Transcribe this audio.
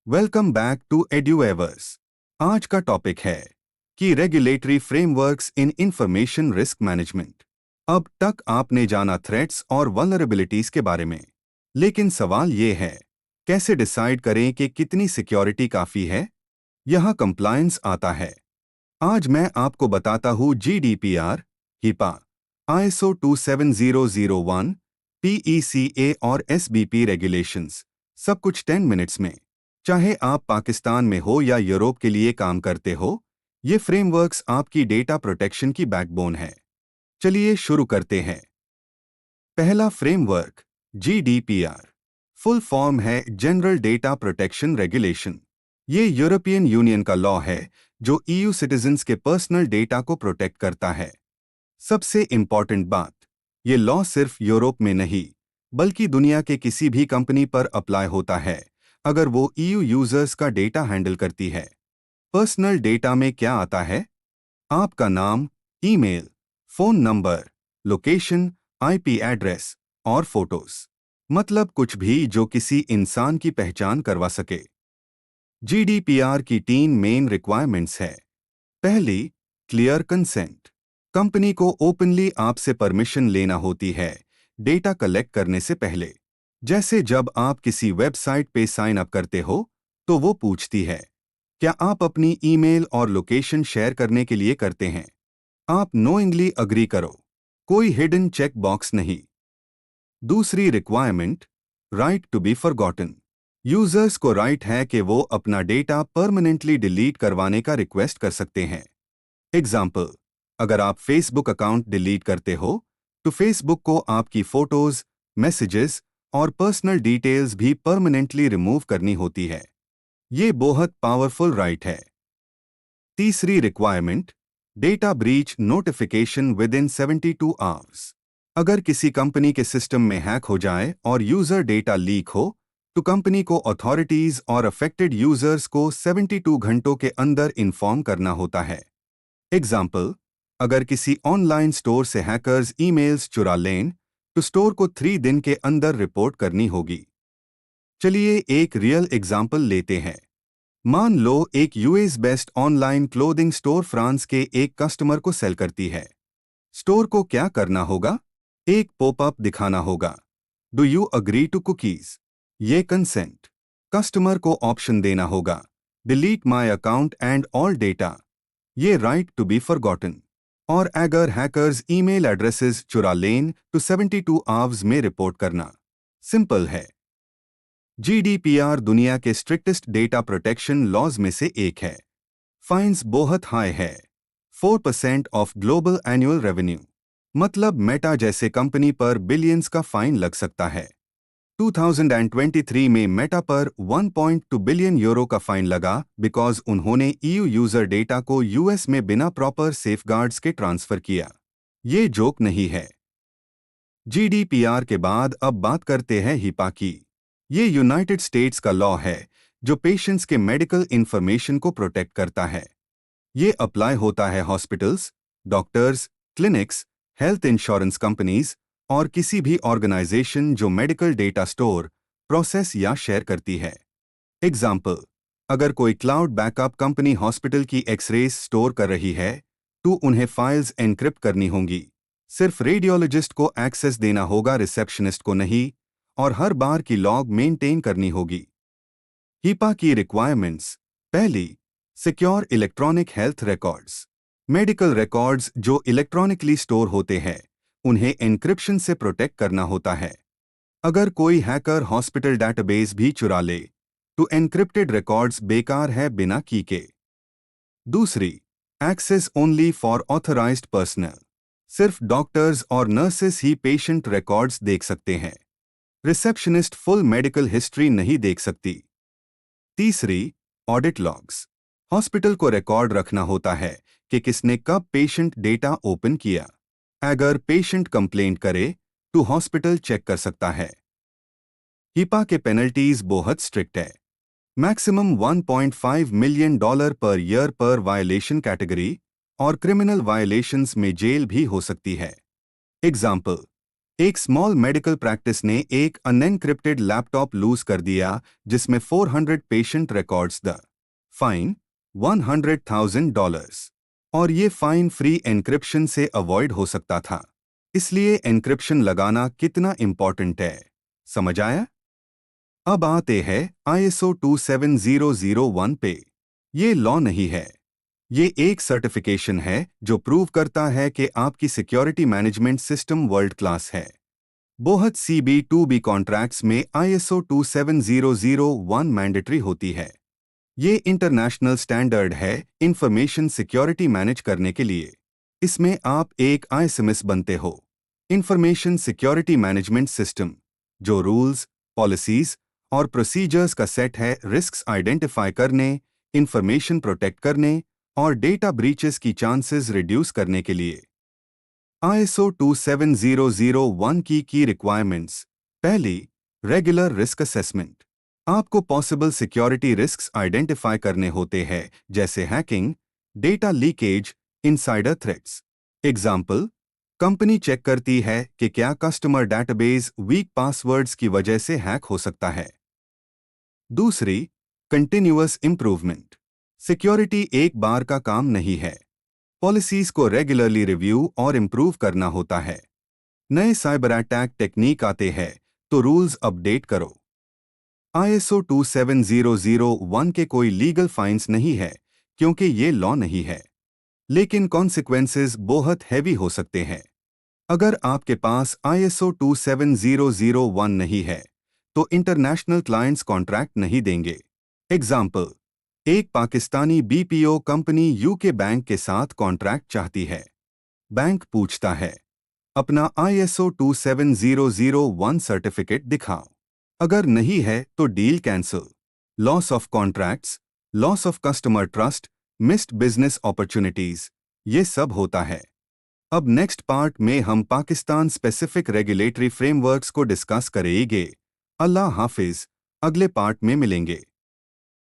Welcome back to एड्यूएवर्स। आज का topic है कि रेगुलेटरी फ्रेमवर्क्स इन इंफॉर्मेशन रिस्क मैनेजमेंट। अब तक आपने जाना थ्रेट्स और वल्नरेबिलिटीज के बारे में, लेकिन सवाल ये है, कैसे डिसाइड करें कि कितनी सिक्योरिटी काफ़ी है? यहाँ कंप्लायंस आता है। आज मैं आपको बताता हूँ जीडीपीआर, हिपा, आईएसओ 27001, पीईसीए और एसबीपी रेगुलेशंस, सब कुछ 10 मिनट्स में। चाहे आप पाकिस्तान में हो या यूरोप के लिए काम करते हो, ये फ्रेमवर्क्स आपकी डेटा प्रोटेक्शन की बैकबोन है। चलिए शुरू करते हैं। पहला फ्रेमवर्क, जीडीपीआर। फुल फॉर्म है जनरल डेटा प्रोटेक्शन रेगुलेशन। ये यूरोपियन यूनियन का लॉ है जो ईयू सिटीजन्स के पर्सनल डेटा को प्रोटेक्ट करता है। सबसे इंपॉर्टेंट बात, ये लॉ सिर्फ यूरोप में नहीं, बल्कि दुनिया के किसी भी कंपनी पर अप्लाई होता है अगर वो ईयू यूजर्स का डेटा हैंडल करती है। पर्सनल डेटा में क्या आता है? आपका नाम, email, phone number, location, IP address और फोटोज। मतलब कुछ भी जो किसी इंसान की पहचान करवा सके। जीडीपीआर की 3 मेन रिक्वायरमेंट्स है। पहली, क्लियर कंसेंट। कंपनी को ओपनली आपसे परमिशन लेना होती है डेटा कलेक्ट करने से पहले। जैसे जब आप किसी वेबसाइट पे साइन अप करते हो, तो वो पूछती है, क्या आप अपनी ईमेल और लोकेशन शेयर करने के लिए करते हैं? आप नोइंगली अग्री करो, कोई हिडन चेक बॉक्स नहीं। दूसरी requirement, right to be forgotten. Users को राइट है कि वो अपना डेटा परमानेंटली डिलीट करवाने का रिक्वेस्ट कर सकते हैं। एग्जाम्पल, अगर आप फेसबुक अकाउंट डिलीट करते हो, तो फेसबुक को आपकी फोटोज, मैसेजेस और पर्सनल डिटेल्स भी परमानेंटली रिमूव करनी होती है। ये बहुत पावरफुल राइट है। तीसरी requirement, data breach notification with in 72 hours. अगर किसी कंपनी के सिस्टम में हैक हो जाए और यूजर डेटा लीक हो, तो कंपनी को अथॉरिटीज और अफेक्टेड यूजर्स को 72 घंटों के अंदर इन्फॉर्म करना होता है। एग्जाम्पल, अगर किसी ऑनलाइन स्टोर से हैकर्स ईमेल्स चुरा लें, तो स्टोर को 3 दिन के अंदर रिपोर्ट करनी होगी। चलिए एक रियल एग्जाम्पल लेते हैं। मान लो एक US based online clothing store France के एक कस्टमर को सेल करती है। स्टोर को क्या करना होगा? एक पॉपअप दिखाना होगा, do you agree to cookies? ये कंसेंट। कस्टमर को ऑप्शन देना होगा, delete my account and all data. ये राइट टू बी फॉरगॉटन। और अगर हैकर्स ईमेल एड्रेसेस चुरा लें, तो 72 आवर्स में रिपोर्ट करना। सिंपल है। जीडीपीआर दुनिया के स्ट्रिक्टेस्ट डेटा प्रोटेक्शन लॉज में से एक है। फाइन्स बहुत हाई है, 4% ऑफ ग्लोबल एनुअल रेवेन्यू। मतलब मेटा जैसे कंपनी पर बिलियंस का फाइन लग सकता है। 2023 में मेटा पर 1.2 बिलियन यूरो का फाइन लगा बिकॉज उन्होंने ईयू यूजर डेटा को यूएस में बिना प्रॉपर सेफगार्ड्स के ट्रांसफर किया। ये जोक नहीं है। जीडीपीआर के बाद अब बात करते हैं हिपा की। ये यूनाइटेड स्टेट्स का लॉ है जो पेशेंट्स के मेडिकल इंफॉर्मेशन को प्रोटेक्ट करता है। ये अप्लाई होता है hospitals, doctors, clinics, health insurance companies और किसी भी ऑर्गेनाइजेशन जो मेडिकल डेटा स्टोर, प्रोसेस या शेयर करती है। एग्जाम्पल, अगर कोई क्लाउड बैकअप कंपनी हॉस्पिटल की एक्सरेज स्टोर कर रही है, तो उन्हें फाइल्स एनक्रिप्ट करनी होंगी। सिर्फ रेडियोलॉजिस्ट को एक्सेस देना होगा, रिसेप्शनिस्ट को नहीं, और हर बार की लॉग मेंटेन करनी होगी। हिपा की रिक्वायरमेंट्स। पहली, secure electronic health records. Medical records जो इलेक्ट्रॉनिकली स्टोर होते हैं, उन्हें एन्क्रिप्शन से प्रोटेक्ट करना होता है। अगर कोई हैकर हॉस्पिटल डेटाबेस भी चुरा ले, तो एन्क्रिप्टेड रिकॉर्ड्स बेकार है बिना की के। दूसरी, access only for authorised personnel. सिर्फ डॉक्टर्स और नर्सेस ही पेशेंट रिकॉर्ड्स देख सकते हैं। रिसेप्शनिस्ट फुल मेडिकल हिस्ट्री नहीं देख सकती। तीसरी, ऑडिट लॉग्स। हॉस्पिटल को रिकॉर्ड रखना होता है कि किसने कब पेशेंट डेटा ओपन किया। अगर पेशेंट कंप्लेंट करे, तो हॉस्पिटल चेक कर सकता है। हिपा के पेनल्टीज बहुत स्ट्रिक्ट है। मैक्सिमम $1.5 मिलियन पर ईयर पर वायलेशन कैटेगरी और क्रिमिनल वायलेशंस में जेल भी हो सकती है। एग्जाम्पल, एक स्मॉल मेडिकल प्रैक्टिस ने एक अनएनक्रिप्टेड लैपटॉप लूज कर दिया जिसमें 400 पेशेंट रिकॉर्ड्स द फाइन $100,000 और ये फाइन फ्री एन्क्रिप्शन से अवॉइड हो सकता था। इसलिए एन्क्रिप्शन लगाना कितना इंपॉर्टेंट है, समझ आया? अब आते हैं ISO 27001 पे। ये लॉ नहीं है, ये एक सर्टिफिकेशन है जो प्रूव करता है कि आपकी security management system world class है। बहुत CB2B कॉन्ट्रैक्ट्स में ISO 27001 मैंडेटरी होती है। ये इंटरनेशनल स्टैंडर्ड है इंफॉर्मेशन सिक्योरिटी मैनेज करने के लिए। इसमें आप एक ISMS बनते हो, इंफॉर्मेशन सिक्योरिटी मैनेजमेंट सिस्टम, जो रूल्स, पॉलिसीज और प्रोसीजर्स का सेट है रिस्क्स आइडेंटिफाई करने, इंफॉर्मेशन प्रोटेक्ट करने और डेटा ब्रीचेस की चांसेस रिड्यूस करने के लिए। ISO 27001 की रिक्वायरमेंट्स। पहली, रेगुलर रिस्क असेसमेंट। आपको पॉसिबल सिक्योरिटी रिस्क्स आइडेंटिफाई करने होते हैं, जैसे hacking, data leakage, insider threats. Example, company cheque करती है कि क्या कस्टमर डेटाबेस वीक पासवर्ड्स की वजह से हैक हो सकता है। दूसरी, कंटिन्यूअस इंप्रूवमेंट। सिक्योरिटी एक बार का काम नहीं है, पॉलिसीज को रेगुलरली रिव्यू और इंप्रूव करना होता है। नए साइबर अटैक टेक्निक आते हैं तो रूल्स अपडेट करो। ISO 27001 के कोई लीगल फाइन्स नहीं है क्योंकि ये लॉ नहीं है, लेकिन कॉन्सिक्वेंसेस बहुत हैवी हो सकते हैं। अगर आपके पास ISO 27001 नहीं है तो इंटरनेशनल क्लाइंट्स कॉन्ट्रैक्ट नहीं देंगे। एग्जाम्पल, एक Pakistani BPO company UK bank के साथ कॉन्ट्रैक्ट चाहती है। बैंक पूछता है, अपना ISO 27001 सर्टिफिकेट दिखाओ। अगर नहीं है तो deal cancel. Loss of contracts, loss of customer trust, missed business opportunities, ये सब होता है। अब नेक्स्ट पार्ट में हम पाकिस्तान स्पेसिफिक रेगुलेटरी फ्रेमवर्क्स को डिस्कस करेंगे। अल्लाह हाफिज, अगले पार्ट में मिलेंगे।